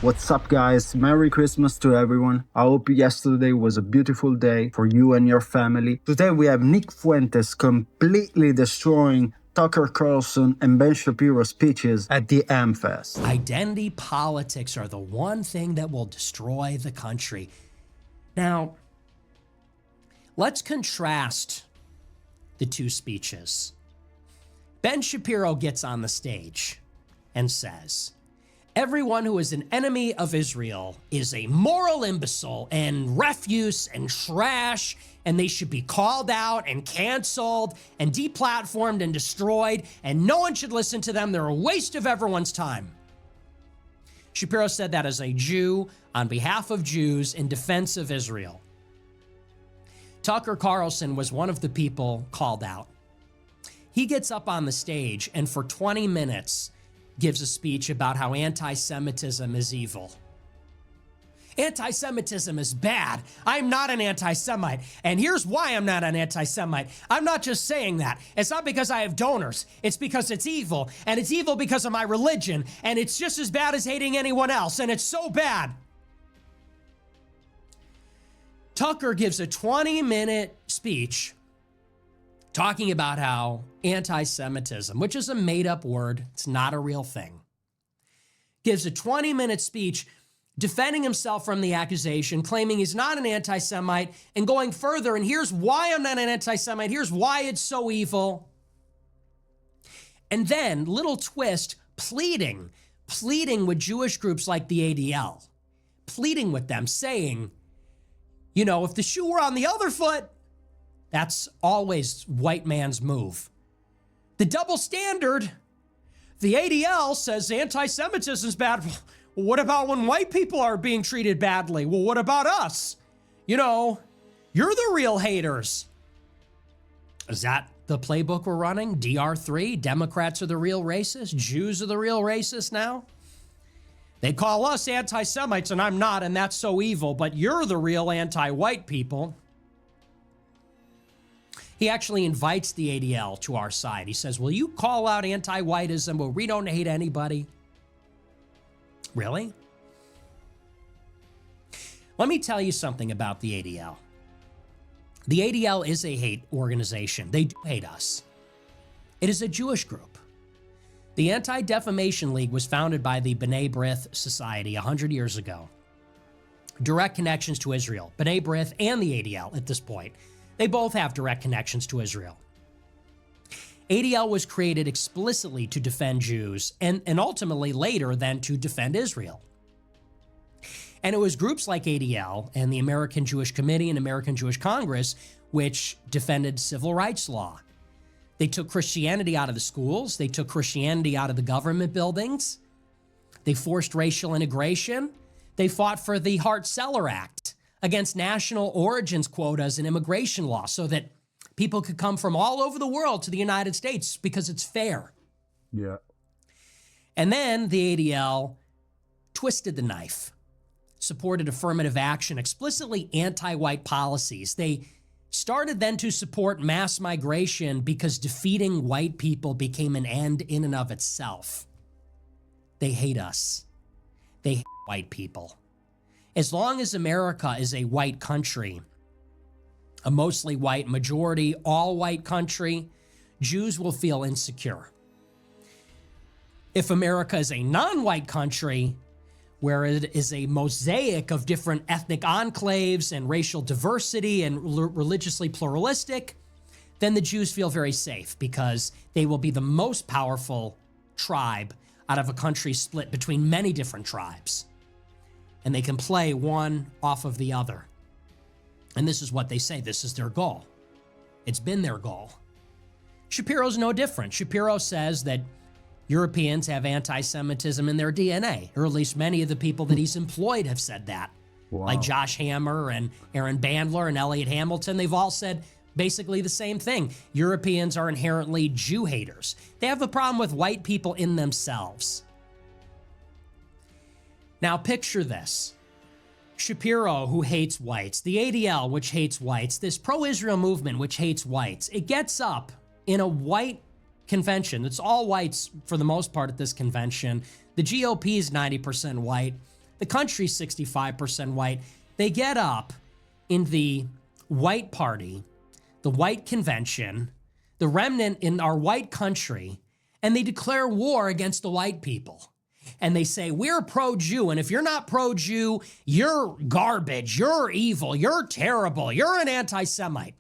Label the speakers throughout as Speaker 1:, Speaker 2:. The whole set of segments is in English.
Speaker 1: What's up, guys? Merry Christmas to everyone. I hope yesterday was a beautiful day for you and your family. Today we have Nick Fuentes completely destroying Tucker Carlson and Ben Shapiro speeches at the AMFEST.
Speaker 2: Identity politics are the one thing that will destroy the country. Now, let's contrast the two speeches. Ben Shapiro gets on the stage and says, everyone who is an enemy of Israel is a moral imbecile and refuse and trash, and they should be called out and canceled and deplatformed and destroyed, and no one should listen to them. They're a waste of everyone's time. Shapiro said that as a Jew on behalf of Jews in defense of Israel. Tucker Carlson was one of the people called out. He gets up on the stage and for 20 minutes gives a speech about how anti-Semitism is evil. Anti-Semitism is bad. I'm not an anti-Semite. And here's why I'm not an anti-Semite. I'm not just saying that. It's not because I have donors. It's because it's evil. And it's evil because of my religion. And it's just as bad as hating anyone else. And it's so bad. Tucker gives a 20-minute speech talking about how anti-Semitism, which is a made-up word, it's not a real thing, gives a 20-minute speech defending himself from the accusation, claiming he's not an anti-Semite, and going further, and here's why I'm not an anti-Semite, here's why it's so evil. And then, little twist, pleading with Jewish groups like the ADL, pleading with them, saying, you know, if the shoe were on the other foot, that's always white man's move. The double standard, the ADL says anti-Semitism is bad. Well, what about when white people are being treated badly? Well, what about us? You know, you're the real haters. Is that the playbook we're running? DR3, Democrats are the real racists, Jews are the real racists now? They call us anti-Semites and I'm not, and that's so evil, but you're the real anti-white people. He actually invites the ADL to our side. He says, will you call out anti-whiteism? Well, we don't hate anybody. Really? Let me tell you something about the ADL. The ADL is a hate organization. They do hate us. It is a Jewish group. The Anti-Defamation League was founded by the B'nai B'rith Society 100 years ago. Direct connections to Israel. B'nai B'rith and the ADL at this point. They both have direct connections to Israel. ADL was created explicitly to defend Jews and ultimately later then to defend Israel. And it was groups like ADL and the American Jewish Committee and American Jewish Congress which defended civil rights law. They took Christianity out of the schools. They took Christianity out of the government buildings. They forced racial integration. They fought for the Hart-Celler Act against national origins quotas and immigration law so that people could come from all over the world to the United States because it's fair.
Speaker 1: Yeah.
Speaker 2: And then the ADL twisted the knife, supported affirmative action, explicitly anti-white policies. They started then to support mass migration because defeating white people became an end in and of itself. They hate us. They hate white people. As long as America is a white country, a mostly white majority, all white country, Jews will feel insecure. If America is a non-white country, where it is a mosaic of different ethnic enclaves and racial diversity and religiously pluralistic, then the Jews feel very safe because they will be the most powerful tribe out of a country split between many different tribes. And they can play one off of the other. And this is what they say. This is their goal. It's been their goal. Shapiro's no different. Shapiro says that Europeans have anti-Semitism in their DNA, or at least many of the people that he's employed have said that. Wow. Like Josh Hammer and Aaron Bandler and Elliot Hamilton, they've all said basically the same thing. Europeans are inherently Jew haters. They have a problem with white people in themselves. Now picture this. Shapiro, who hates whites, the ADL, which hates whites, this pro-Israel movement, which hates whites, it gets up in a white convention. It's all whites for the most part at this convention. The GOP is 90% white. The country's 65% white. They get up in the white party, the white convention, the remnant in our white country, and they declare war against the white people. And they say, we're pro-Jew, and if you're not pro-Jew, you're garbage, you're evil, you're terrible, you're an anti-Semite.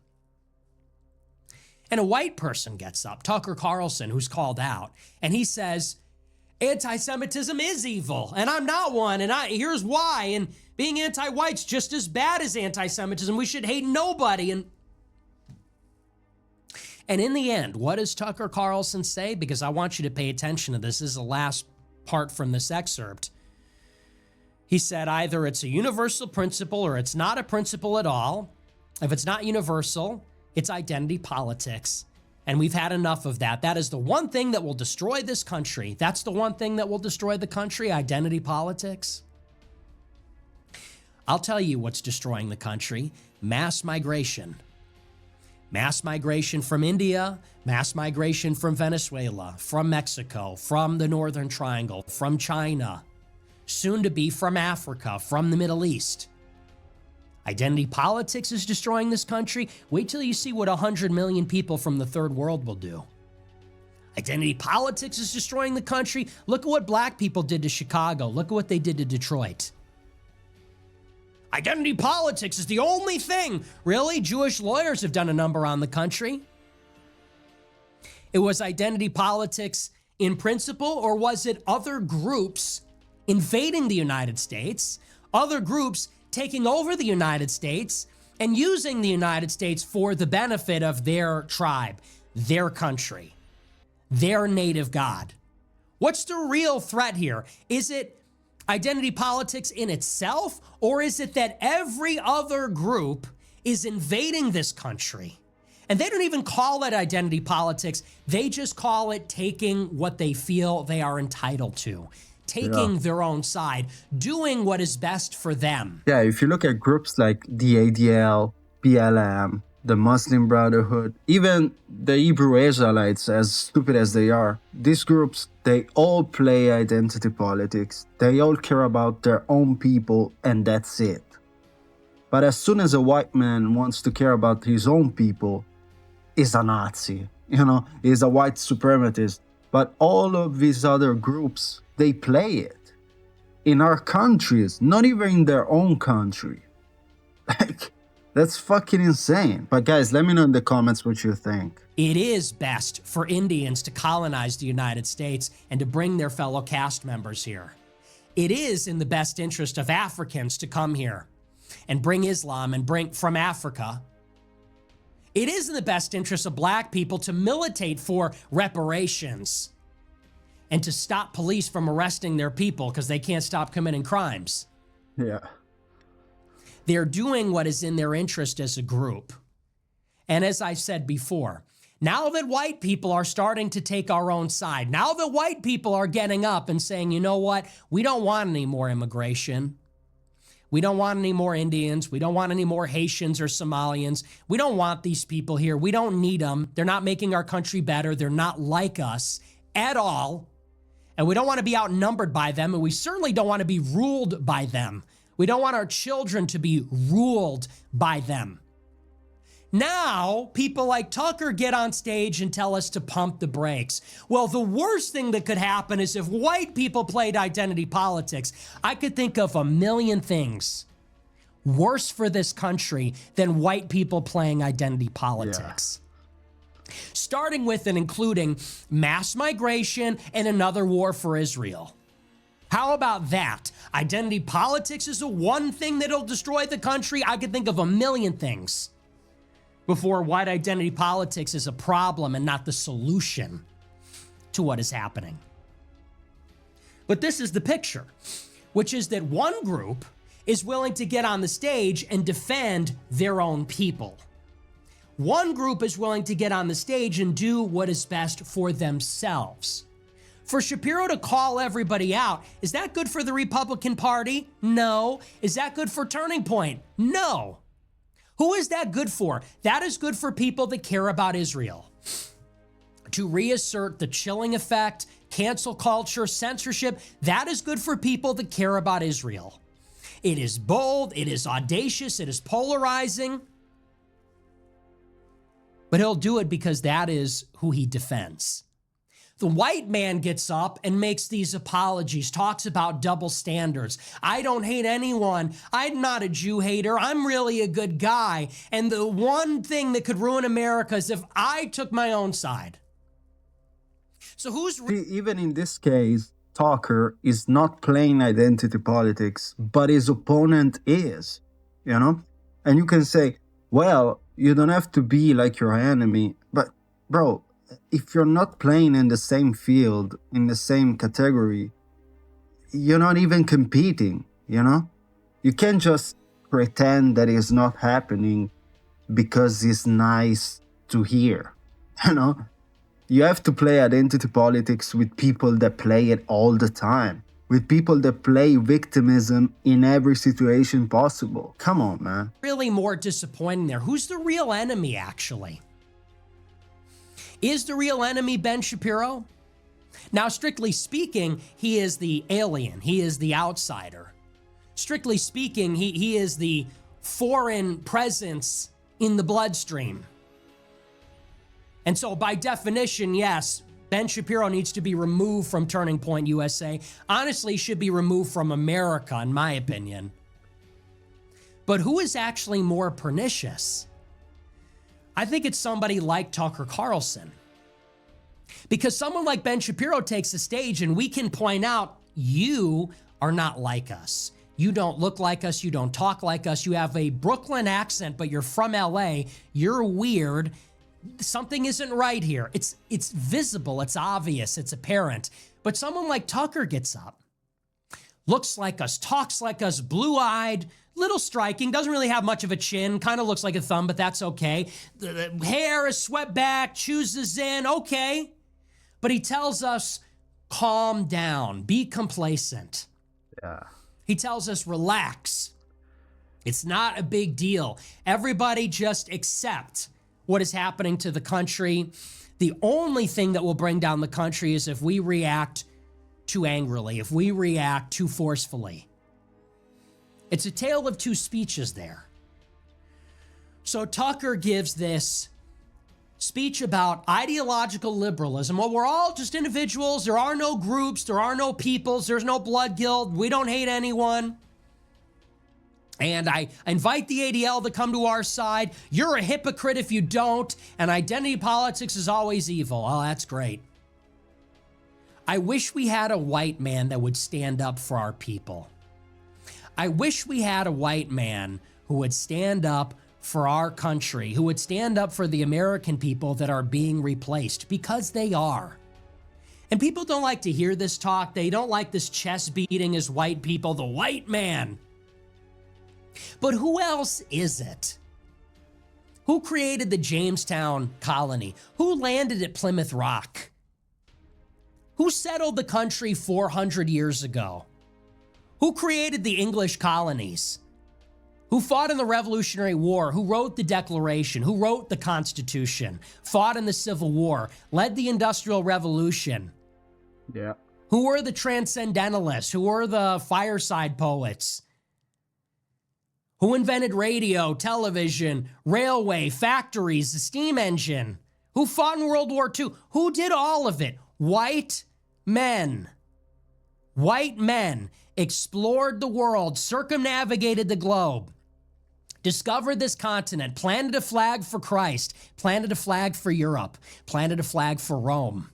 Speaker 2: And a white person gets up, Tucker Carlson, who's called out, and he says, anti-Semitism is evil, and I'm not one, and here's why, and being anti-white's just as bad as anti-Semitism. We should hate nobody. And in the end, what does Tucker Carlson say? Because I want you to pay attention to this. This is the last part from this excerpt. He said either it's a universal principle or it's not a principle at all. If it's not universal, it's identity politics. And we've had enough of that. That is the one thing that will destroy this country. That's the one thing that will destroy the country, identity politics. I'll tell you what's destroying the country: mass migration. Mass migration from India, mass migration from Venezuela, from Mexico, from the Northern Triangle, from China, soon to be from Africa, from the Middle East. Identity politics is destroying this country. Wait till you see what 100 million people from the third world will do. Identity politics is destroying the country. Look at what black people did to Chicago. Look at what they did to Detroit. Identity politics is the only thing. Really? Jewish lawyers have done a number on the country. It was identity politics in principle, or was it other groups invading the United States, other groups taking over the United States and using the United States for the benefit of their tribe, their country, their native God? What's the real threat here? Is it identity politics in itself, or is it that every other group is invading this country? And they don't even call it identity politics. They just call it taking what they feel they are entitled to, taking their own side, doing what is best for them.
Speaker 1: Yeah, if you look at groups like the ADL, BLM, the Muslim Brotherhood, even the Hebrew Israelites, as stupid as they are, these groups, they all play identity politics. They all care about their own people, and that's it. But as soon as a white man wants to care about his own people, he's a Nazi, he's a white supremacist. But all of these other groups, they play it in our countries, not even in their own country. Like, that's fucking insane. But guys, let me know in the comments what you think.
Speaker 2: It is best for Indians to colonize the United States and to bring their fellow caste members here. It is in the best interest of Africans to come here and bring Islam and bring from Africa. It is in the best interest of black people to militate for reparations and to stop police from arresting their people because they can't stop committing crimes.
Speaker 1: Yeah.
Speaker 2: They're doing what is in their interest as a group. And as I said before, now that white people are starting to take our own side, now that white people are getting up and saying, you know what, we don't want any more immigration. We don't want any more Indians. We don't want any more Haitians or Somalians. We don't want these people here. We don't need them. They're not making our country better. They're not like us at all. And we don't want to be outnumbered by them. And we certainly don't want to be ruled by them. We don't want our children to be ruled by them. Now, people like Tucker get on stage and tell us to pump the brakes. Well, the worst thing that could happen is if white people played identity politics. I could think of a million things worse for this country than white people playing identity politics. Yeah. Starting with and including mass migration and another war for Israel. How about that? Identity politics is the one thing that'll destroy the country. I could think of a million things before white identity politics is a problem and not the solution to what is happening. But this is the picture, which is that one group is willing to get on the stage and defend their own people. One group is willing to get on the stage and do what is best for themselves. For Shapiro to call everybody out, is that good for the Republican Party? No. Is that good for Turning Point? No. Who is that good for? That is good for people that care about Israel. To reassert the chilling effect cancel culture, censorship, that is good for people that care about Israel. It is bold, it is audacious, it is polarizing. But he'll do it because that is who he defends. The white man gets up and makes these apologies, talks about double standards. I don't hate anyone. I'm not a Jew hater. I'm really a good guy. And the one thing that could ruin America is if I took my own side. So who's...
Speaker 1: Even in this case, Tucker is not playing identity politics, but his opponent is, you know? And you can say, well, you don't have to be like your enemy. But, bro, if you're not playing in the same field, in the same category, you're not even competing, you know? You can't just pretend that it's not happening because it's nice to hear, you know? You have to play identity politics with people that play it all the time, with people that play victimism in every situation possible. Come on, man.
Speaker 2: Really more disappointing there. Who's the real enemy, actually? Is the real enemy Ben Shapiro? Now, strictly speaking, he is the alien. He is the outsider. Strictly speaking, he is the foreign presence in the bloodstream. And so by definition, yes, Ben Shapiro needs to be removed from Turning Point USA. Honestly, should be removed from America, in my opinion. But who is actually more pernicious? I think it's somebody like Tucker Carlson. Because someone like Ben Shapiro takes the stage and we can point out, you are not like us. You don't look like us. You don't talk like us. You have a Brooklyn accent, but you're from LA. You're weird. Something isn't right here. It's visible. It's obvious. It's apparent. But someone like Tucker gets up, looks like us, talks like us, blue-eyed, little striking, doesn't really have much of a chin, kind of looks like a thumb, but that's okay. The hair is swept back, chooses in, okay. But he tells us, calm down, be complacent.
Speaker 1: Yeah.
Speaker 2: He tells us, relax. It's not a big deal. Everybody just accept what is happening to the country. The only thing that will bring down the country is if we react too angrily, if we react too forcefully. It's a tale of two speeches there. So Tucker gives this speech about ideological liberalism. Well, we're all just individuals. There are no groups. There are no peoples. There's no blood guild. We don't hate anyone. And I invite the ADL to come to our side. You're a hypocrite if you don't. And identity politics is always evil. Oh, that's great. I wish we had a white man that would stand up for our people. I wish we had a white man who would stand up for our country, who would stand up for the American people that are being replaced, because they are. And people don't like to hear this talk. They don't like this chest beating as white people, the white man. But who else is it? Who created the Jamestown colony? Who landed at Plymouth Rock? Who settled the country 400 years ago? Who created the English colonies? Who fought in the Revolutionary War? Who wrote the Declaration? Who wrote the Constitution? Fought in the Civil War? Led the Industrial Revolution?
Speaker 1: Yeah.
Speaker 2: Who were the Transcendentalists? Who were the fireside poets? Who invented radio, television, railway, factories, the steam engine? Who fought in World War II? Who did all of it? White men. White men explored the world, circumnavigated the globe, discovered this continent, planted a flag for Christ, planted a flag for Europe, planted a flag for Rome.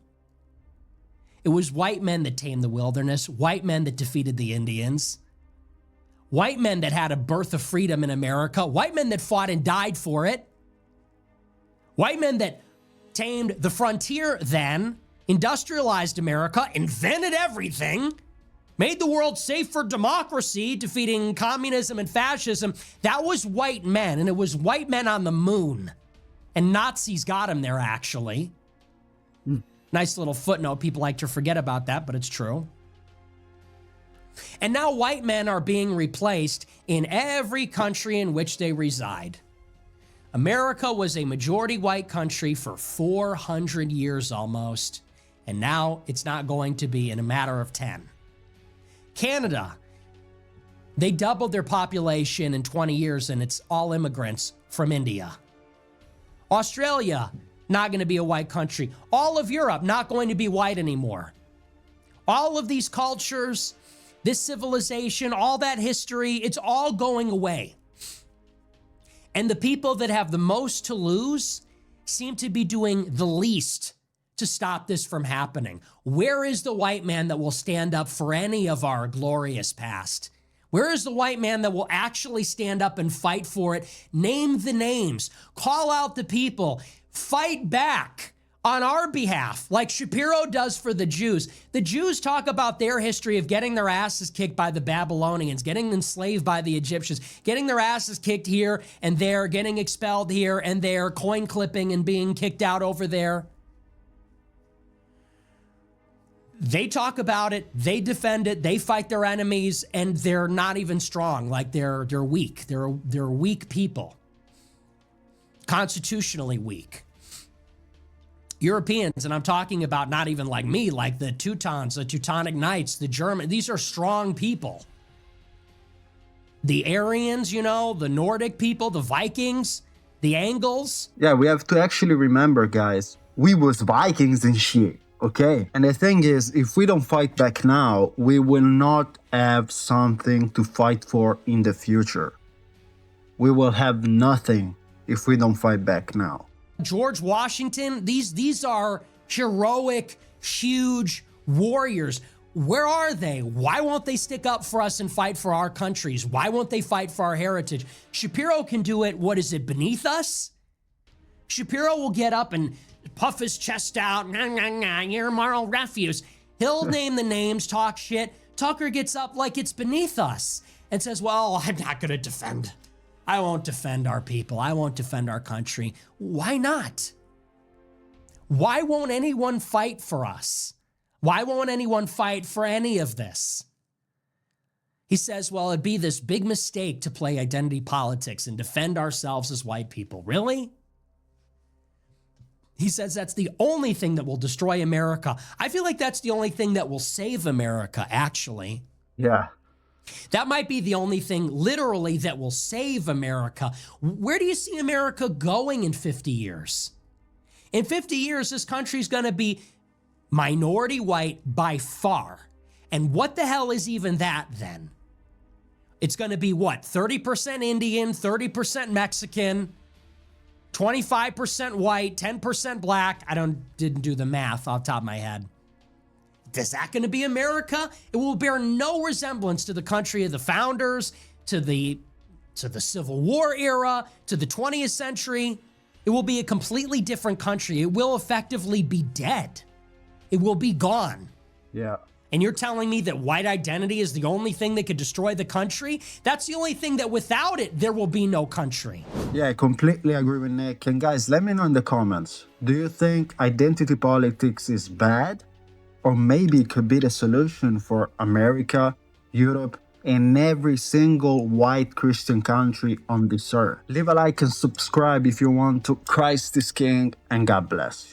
Speaker 2: It was white men that tamed the wilderness, white men that defeated the Indians, white men that had a birth of freedom in America, white men that fought and died for it, white men that tamed the frontier then, industrialized America, invented everything, made the world safe for democracy, defeating communism and fascism. That was white men, and it was white men on the moon. And Nazis got them there, actually. Nice little footnote. People like to forget about that, but it's true. And now white men are being replaced in every country in which they reside. America was a majority white country for 400 years almost. And now it's not going to be in a matter of 10. Canada, they doubled their population in 20 years, and it's all immigrants from India. Australia, not going to be a white country. All of Europe, not going to be white anymore. All of these cultures, this civilization, all that history, it's all going away. And the people that have the most to lose seem to be doing the least to stop this from happening. Where is the white man that will stand up for any of our glorious past? Where is the white man that will actually stand up and fight for it? Name the names, call out the people, fight back on our behalf, like Shapiro does for the Jews. The Jews talk about their history of getting their asses kicked by the Babylonians, getting enslaved by the Egyptians, getting their asses kicked here and there, getting expelled here and there, coin clipping and being kicked out over there. They talk about it, they defend it, they fight their enemies, and they're not even strong. Like they're weak. They're weak people. Constitutionally weak. Europeans, and I'm talking about not even like me, like the Teutons, the Teutonic Knights, the German, these are strong people. The Aryans, the Nordic people, the Vikings, the Angles.
Speaker 1: Yeah, we have to actually remember, guys, we was Vikings and shit. Okay, and the thing is, if we don't fight back now, we will not have something to fight for in the future. We will have nothing if we don't fight back now.
Speaker 2: George Washington, these are heroic, huge warriors. Where are they? Why won't they stick up for us and fight for our countries? Why won't they fight for our heritage? Shapiro can do it. What is it, beneath us? Shapiro will get up and puff his chest out, you're moral refuse. He'll name the names, talk shit. Tucker gets up like it's beneath us and says, well, I'm not going to defend. I won't defend our people. I won't defend our country. Why not? Why won't anyone fight for us? Why won't anyone fight for any of this? He says, well, it'd be this big mistake to play identity politics and defend ourselves as white people. Really? He says that's the only thing that will destroy America. I feel like that's the only thing that will save America, actually.
Speaker 1: Yeah.
Speaker 2: That might be the only thing, literally, that will save America. Where do you see America going in 50 years? In 50 years, this country's going to be minority white by far. And what the hell is even that then? It's going to be what? 30% Indian, 30% Mexican, 25% white, 10% black. I didn't do the math off the top of my head. Is that going to be America? It will bear no resemblance to the country of the founders, to the Civil War era, to the 20th century. It will be a completely different country. It will effectively be dead. It will be gone.
Speaker 1: Yeah.
Speaker 2: And you're telling me that white identity is the only thing that could destroy the country? That's the only thing that without it, there will be no country.
Speaker 1: Yeah, I completely agree with Nick. And guys, let me know in the comments. Do you think identity politics is bad? Or maybe it could be the solution for America, Europe, and every single white Christian country on this earth. Leave a like and subscribe if you want to. Christ is King, and God bless you.